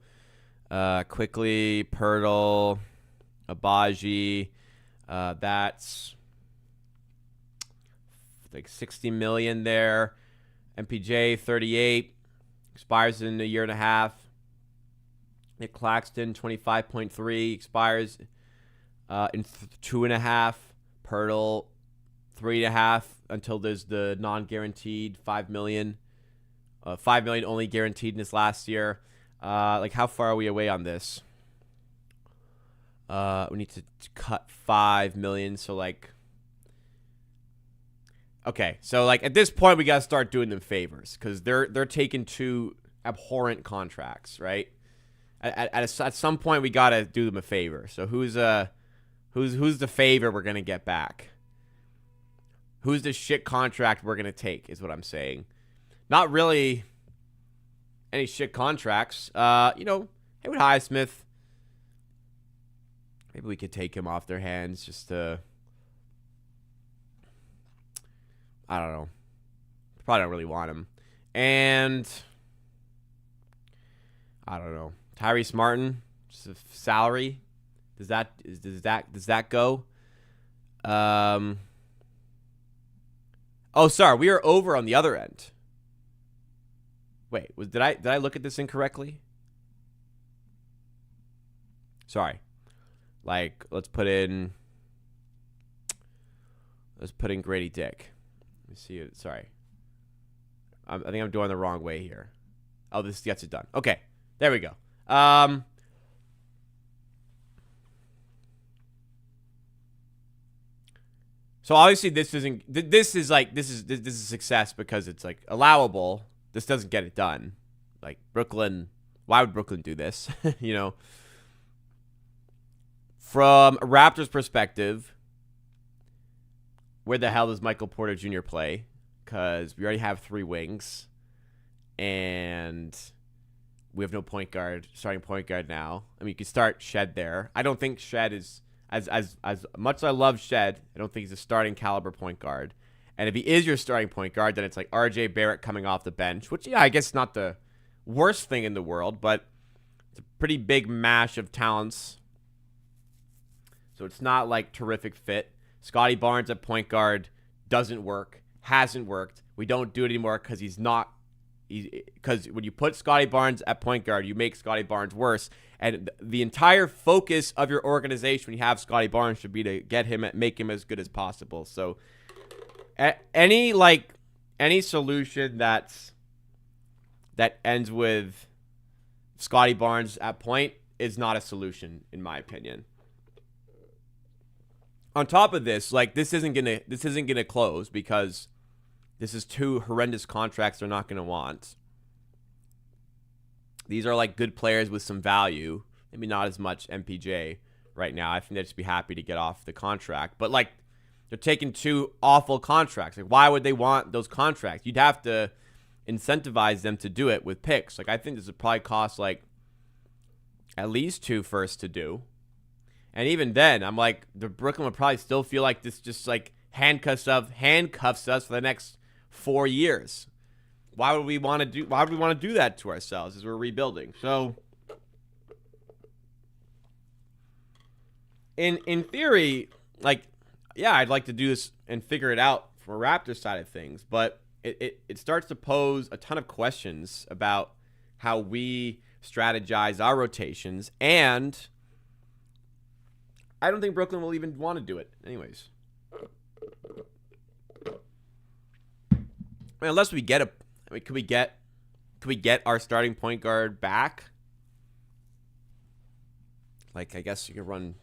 Quickley, Poeltl, Abaji, that's like $60 million there. MPJ 38, expires in a year and a half. Nick Claxton 25.3, expires in 2.5. Poeltl 3.5 until there's the non-guaranteed $5 million. $5 million only guaranteed in this last year. Like, how far are we away on this? We need to cut $5 million. So, like, okay. So, like, at this point, we got to start doing them favors because they're taking 2 abhorrent contracts, right? At some point, we got to do them a favor. So, who's the favor we're gonna get back? Who's the shit contract we're gonna take? Is what I'm saying. Not really any shit contracts. Haywood Highsmith. Maybe we could take him off their hands just to, I don't know. Probably don't really want him. And I don't know. Tyrese Martin, just a salary. Does that go? Oh, sorry, we are over on the other end. Wait, did I look at this incorrectly? Sorry. Like, let's put in Grady Dick. Let me see it. Sorry. I think I'm doing the wrong way here. Oh, this gets it done. Okay. There we go. So obviously this is a success because it's like allowable. This doesn't get it done. Like, Brooklyn, why would Brooklyn do this? You know. From a Raptors perspective, where the hell does Michael Porter Jr. play? Because we already have 3 wings, and we have no starting point guard now. I mean, you could start Shed there. I don't think Shed is, as much as I love Shed, I don't think he's a starting caliber point guard. And if he is your starting point guard, then it's like RJ Barrett coming off the bench, which, yeah, I guess not the worst thing in the world, but It's a pretty big mash of talents. So it's not like terrific fit. Scotty Barnes at point guard doesn't work. Hasn't worked. We don't do it anymore because because when you put Scotty Barnes at point guard, you make Scotty Barnes worse. And the entire focus of your organization when you have Scotty Barnes should be to make him as good as possible. So any solution that ends with Scotty Barnes at point is not a solution, in my opinion. On top of this, this isn't gonna close because this is two horrendous contracts they're not gonna want. These are good players with some value. Maybe not as much MPJ right now. I think they'd just be happy to get off the contract. But they're taking two awful contracts. Why would they want those contracts? You'd have to incentivize them to do it with picks. I think this would probably cost at least 2 firsts to do. And even then, I'm the Brooklyn would probably still feel like this just handcuffs us for the next 4 years. Why would we want to do that to ourselves as we're rebuilding? So in theory, I'd like to do this and figure it out from a Raptors side of things, but it starts to pose a ton of questions about how we strategize our rotations, and I don't think Brooklyn will even want to do it anyways. Unless we get could we get our starting point guard back? I guess you could run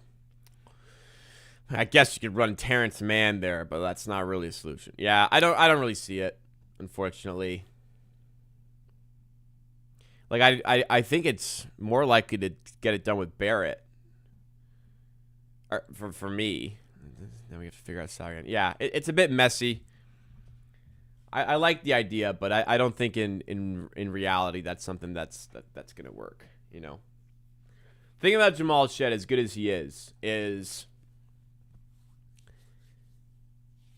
Terrence Mann there, but that's not really a solution. Yeah, I don't really see it, unfortunately. I think it's more likely to get it done with Barrett. For me. Then we have to figure out salary. Yeah, it's a bit messy. I like the idea, but I don't think in reality that's something that's gonna work. Thinking about Jamal Shead, as good as he is as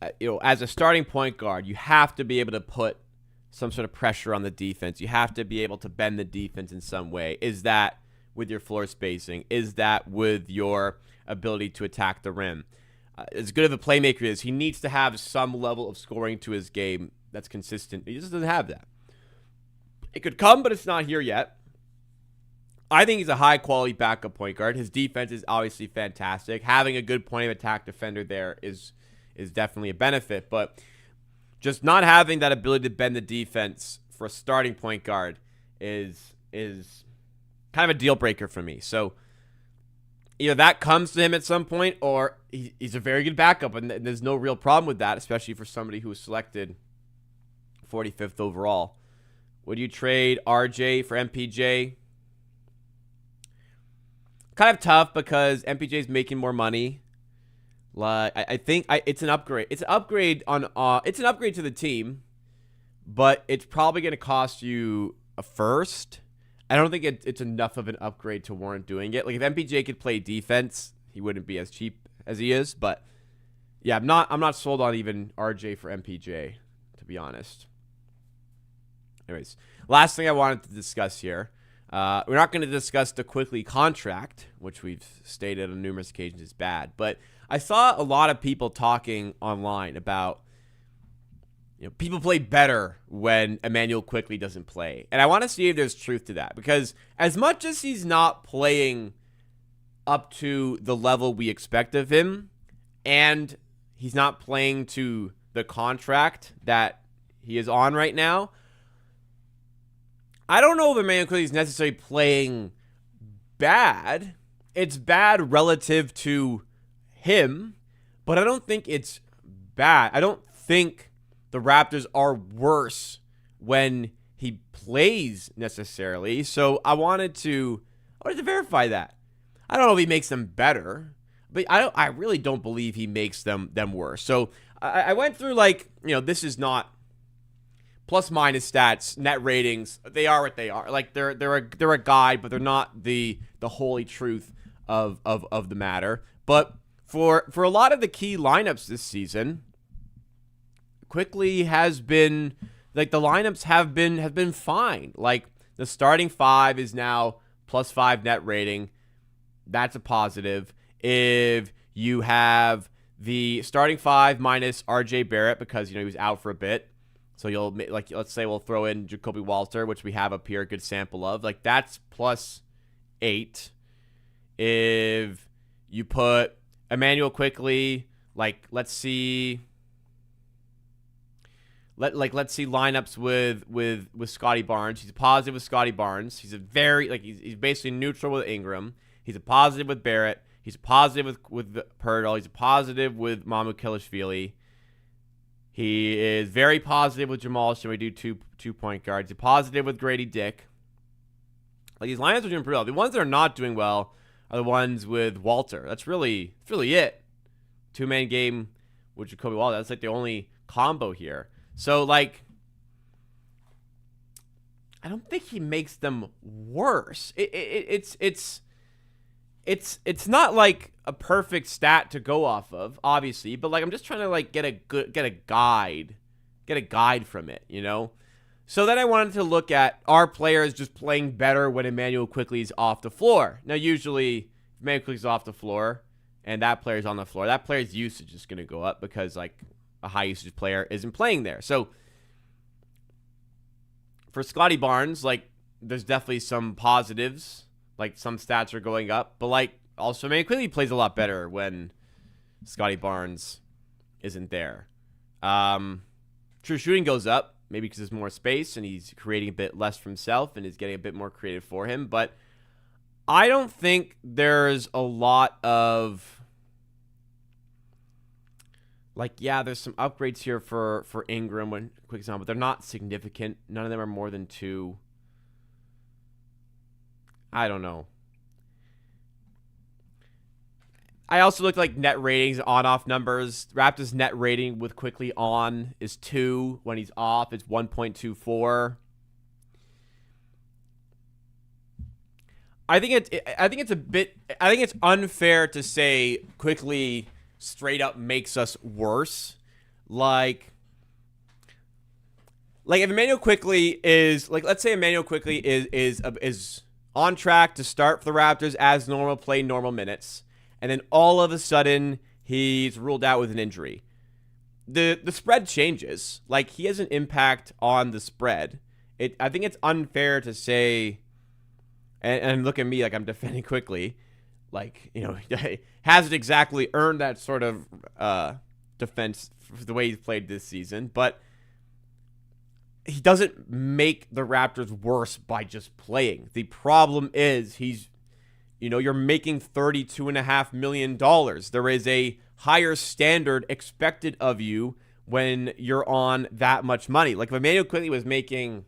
a starting point guard, you have to be able to put some sort of pressure on the defense. You have to be able to bend the defense in some way. Is that with your floor spacing? Is that with your ability to attack the rim? As good of a playmaker he is, he needs to have some level of scoring to his game that's consistent. He just doesn't have that. It could come, but it's not here yet. I think he's a high-quality backup point guard. His defense is obviously fantastic. Having a good point of attack defender there is definitely a benefit, but just not having that ability to bend the defense for a starting point guard is kind of a deal breaker for me. So either that comes to him at some point, or he's a very good backup, and there's no real problem with that, especially for somebody who was selected 45th overall. Would you trade RJ for MPJ? Kind of tough because MPJ's making more money. I think it's an upgrade. It's an upgrade to the team, but it's probably going to cost you a first. I don't think it's enough of an upgrade to warrant doing it. If MPJ could play defense, he wouldn't be as cheap as he is. But yeah, I'm not sold on even RJ for MPJ, to be honest. Anyways, last thing I wanted to discuss here. We're not going to discuss the Quickly contract, which we've stated on numerous occasions is bad. But I saw a lot of people talking online about people play better when Emmanuel Quickly doesn't play. And I want to see if there's truth to that. Because as much as he's not playing up to the level we expect of him, and he's not playing to the contract that he is on right now, I don't know if Emmanuel Quickly is necessarily playing bad. It's bad relative to him, but I don't think it's bad. I don't think the Raptors are worse when he plays necessarily. So I wanted to verify that. I don't know if he makes them better, but I really don't believe he makes them worse. So I went through this is not plus minus stats, net ratings. They are what they are. They're a guide, but they're not the holy truth of the matter. But for a lot of the key lineups this season, Quickly has been the lineups have been fine. The starting five is now +5 net rating. That's a positive. If you have the starting 5 minus RJ Barrett because, he was out for a bit. So you'll, like, let's say we'll throw in Jacoby Walter, which we have up here, a good sample of. Like, that's +8. If you put Emmanuel Quickley, like, let's see lineups with Scotty Barnes. He's a positive with Scotty Barnes. He's a very, like, he's basically neutral with Ingram. He's a positive with Barrett. He's a positive with Pirtle. He's a positive with Mamukilishvili. He is very positive with Jamal. Should we do two point guards? He's a positive with Grady Dick. Like, these lineups are doing pretty well. The ones that are not doing well are the ones with Walter. That's really it. 2-man game with Jacoby Walter. That's like the only combo here. So, like, I don't think he makes them worse. It's not like a perfect stat to go off of, obviously, but, like, I'm just trying to, like, get a guide from it, So then I wanted to look at, are players just playing better when Emmanuel Quickley's off the floor? Now, usually, if Emmanuel Quickley's off the floor and that player's on the floor, that player's usage is going to go up because, like, a high usage player isn't playing there. So for Scotty Barnes, like, there's definitely some positives. Like, some stats are going up, but, like, also, Quickley plays a lot better when Scotty Barnes isn't there. True shooting goes up, maybe because there's more space and he's creating a bit less for himself and is getting a bit more creative for him. But I don't think there's a lot of, like, yeah, there's some upgrades here for Ingram when Quick's on, but they're not significant. None of them are more than 2. I don't know. I also looked like net ratings, on-off numbers. Raptors' net rating with Quickley on is 2. When he's off, it's 1.24. I think it's unfair to say Quickley straight up makes us worse. Like if Emmanuel Quickley is, like, let's say Emmanuel Quickley is on track to start for the Raptors as normal, play normal minutes, and then all of a sudden he's ruled out with an injury. The spread changes. Like, he has an impact on the spread. I think it's unfair to say, and look at me like I'm defending Quickley, like, hasn't exactly earned that sort of defense for the way he's played this season, but he doesn't make the Raptors worse by just playing. The problem is you're making $32.5 million. There is a higher standard expected of you when you're on that much money. Like, if Emmanuel Quickley was making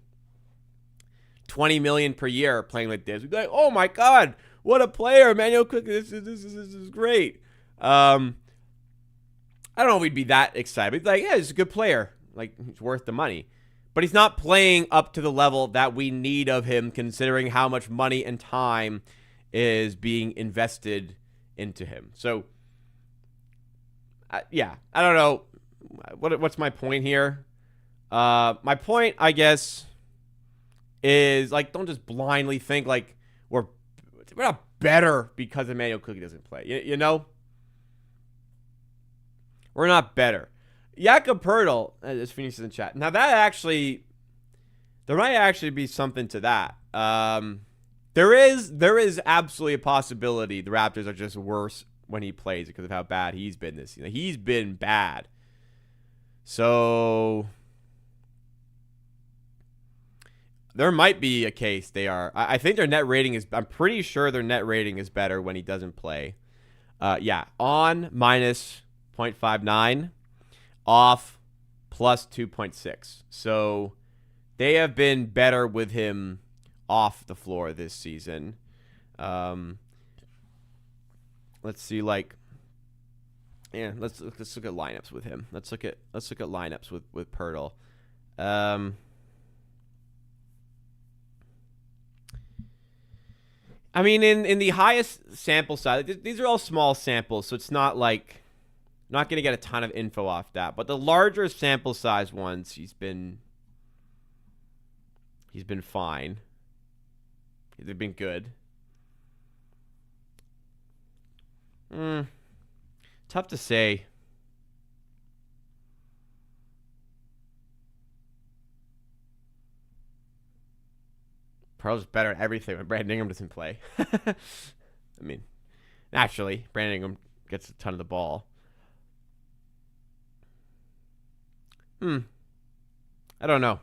$20 million per year playing like this, we'd be like, oh my God, what a player, Emmanuel Quickley, this is great. I don't know if we'd be that excited. We'd be like, yeah, he's a good player. Like, he's worth the money. But he's not playing up to the level that we need of him, considering how much money and time is being invested into him. So, yeah, I don't know. What's my point here? My point, I guess, is, like, don't just blindly think, like, we're not better because Emmanuel Quickley doesn't play. We're not better. Jakob Pirtle is finished in the chat. Now, there might actually be something to that. There is absolutely a possibility the Raptors are just worse when he plays because of how bad he's been this season. He's been bad. So there might be a case they are. I think their net rating is, I'm pretty sure their net rating is better when he doesn't play. Yeah, on minus 0.59. Off plus 2.6. So they have been better with him off the floor this season. Let's see, like, yeah, let's look at lineups with him. Let's look at lineups with Pirtle. I mean, in the highest sample size, these are all small samples, so it's not like, not going to get a ton of info off that. But the larger sample size ones, he's been fine. They've been good. Tough to say. Pearl's better at everything when Brandon Ingram doesn't play. I mean, naturally, Brandon Ingram gets a ton of the ball. I don't know.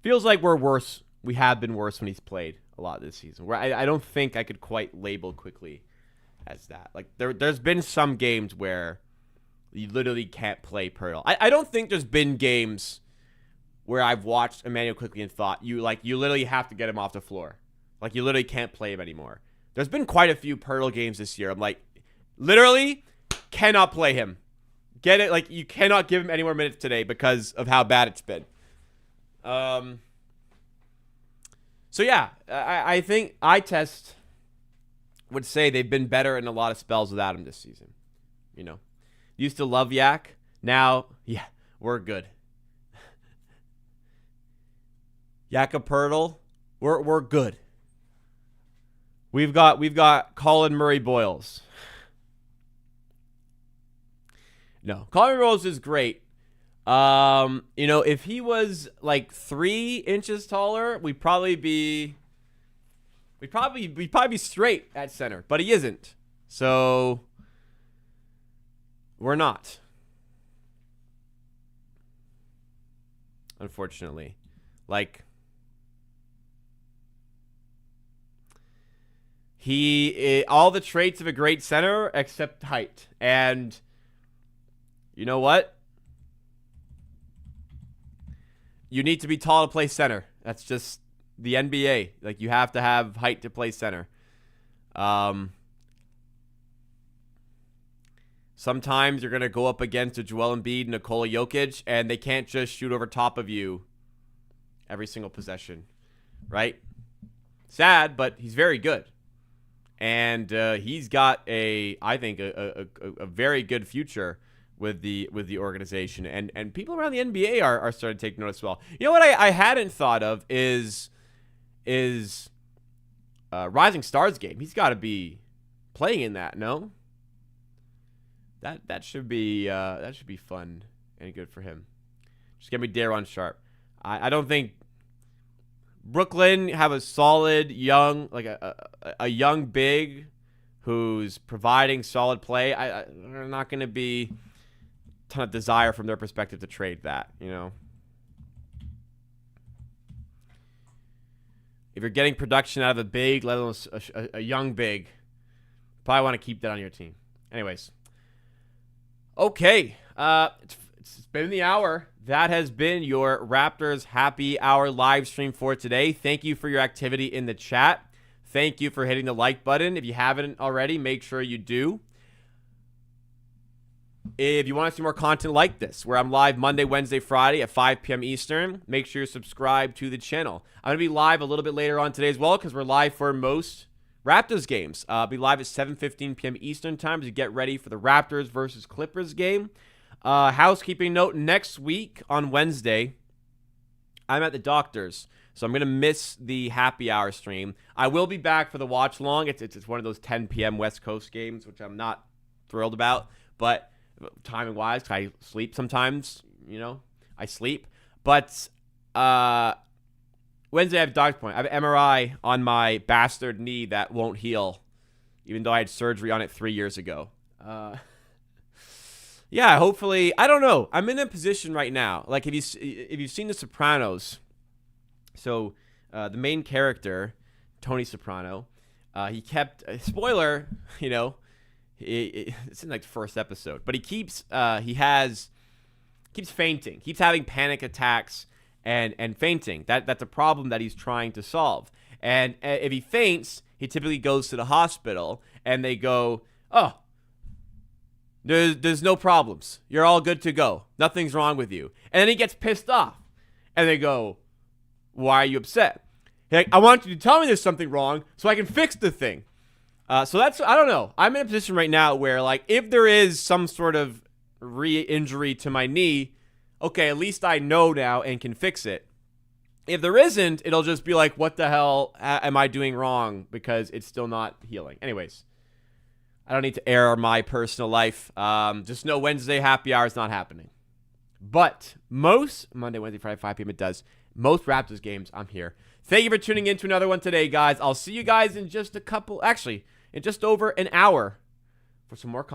Feels like we're worse. We have been worse when he's played a lot this season. Where I don't think I could quite label quickly as that. Like there's been some games where you literally can't play Pearl. I don't think there's been games where I've watched Emmanuel Quickly and thought you literally have to get him off the floor. Like you literally can't play him anymore. There's been quite a few Pearl games this year. I'm like, literally cannot play him. Get it? Like you cannot give him any more minutes today because of how bad it's been. So yeah, I think eye test would say they've been better in a lot of spells without him this season. You know, used to love Yak. Now, yeah, we're good. Jakob Poeltl, we're good. We've got Colin Murray Boyles. No, Colin Murray Boyles is great. You know, if he was like 3 inches taller, we'd probably be straight at center, but he isn't. So we're not. Unfortunately. Like all the traits of a great center except height. And you know what? You need to be tall to play center. That's just the NBA. Like, you have to have height to play center. Sometimes you're going to go up against a Joel Embiid, Nikola Jokic, and they can't just shoot over top of you every single possession, right? Sad, but he's very good. And he's got I think a very good future with the organization, and people around the NBA are starting to take notice as well. You know what I hadn't thought of is Rising Stars game. He's got to be playing in that. No, that should be fun and good for him. Just get me Daron Sharp. I don't think Brooklyn have a solid young, like a young big who's providing solid play. They're not going to be ton of desire from their perspective to trade that, you know. If you're getting production out of a big, let alone a young big, probably want to keep that on your team. Anyways, okay, it's been the hour. That has been your Raptors Happy Hour live stream for today. Thank you for your activity in the chat. Thank you for hitting the like button. If you haven't already, make sure you do. If you want to see more content like this, where I'm live Monday, Wednesday, Friday at 5 p.m. Eastern, make sure you subscribe to the channel. I'm going to be live a little bit later on today as well because we're live for most Raptors games. I'll be live at 7:15 p.m. Eastern time to get ready for the Raptors versus Clippers game. Housekeeping note, next week on Wednesday, I'm at the doctor's, so I'm going to miss the happy hour stream. I will be back for the watch long. It's one of those 10 p.m. West Coast games, which I'm not thrilled about, but timing wise, I sleep sometimes, you know, I sleep. But Wednesday I have doctor's appointment. I have an MRI on my bastard knee that won't heal, even though I had surgery on it 3 years ago. Yeah, hopefully, I don't know. I'm in a position right now. Like, if you've seen The Sopranos, so the main character, Tony Soprano, he kept, spoiler, you know, it's in like the first episode, but he keeps fainting, keeps having panic attacks and fainting. That's a problem that he's trying to solve. And if he faints, he typically goes to the hospital, and they go, "Oh, there's no problems. You're all good to go. Nothing's wrong with you." And then he gets pissed off, and they go, "Why are you upset?" He's like, "I want you to tell me there's something wrong so I can fix the thing." So that's, I don't know. I'm in a position right now where, like, if there is some sort of re-injury to my knee, okay, at least I know now and can fix it. If there isn't, it'll just be like, what the hell am I doing wrong? Because it's still not healing. Anyways, I don't need to air my personal life. Just know Wednesday happy hour is not happening. But most Monday, Wednesday, Friday, 5 p.m. it does. Most Raptors games, I'm here. Thank you for tuning in to another one today, guys. I'll see you guys in just in just over an hour for some more content.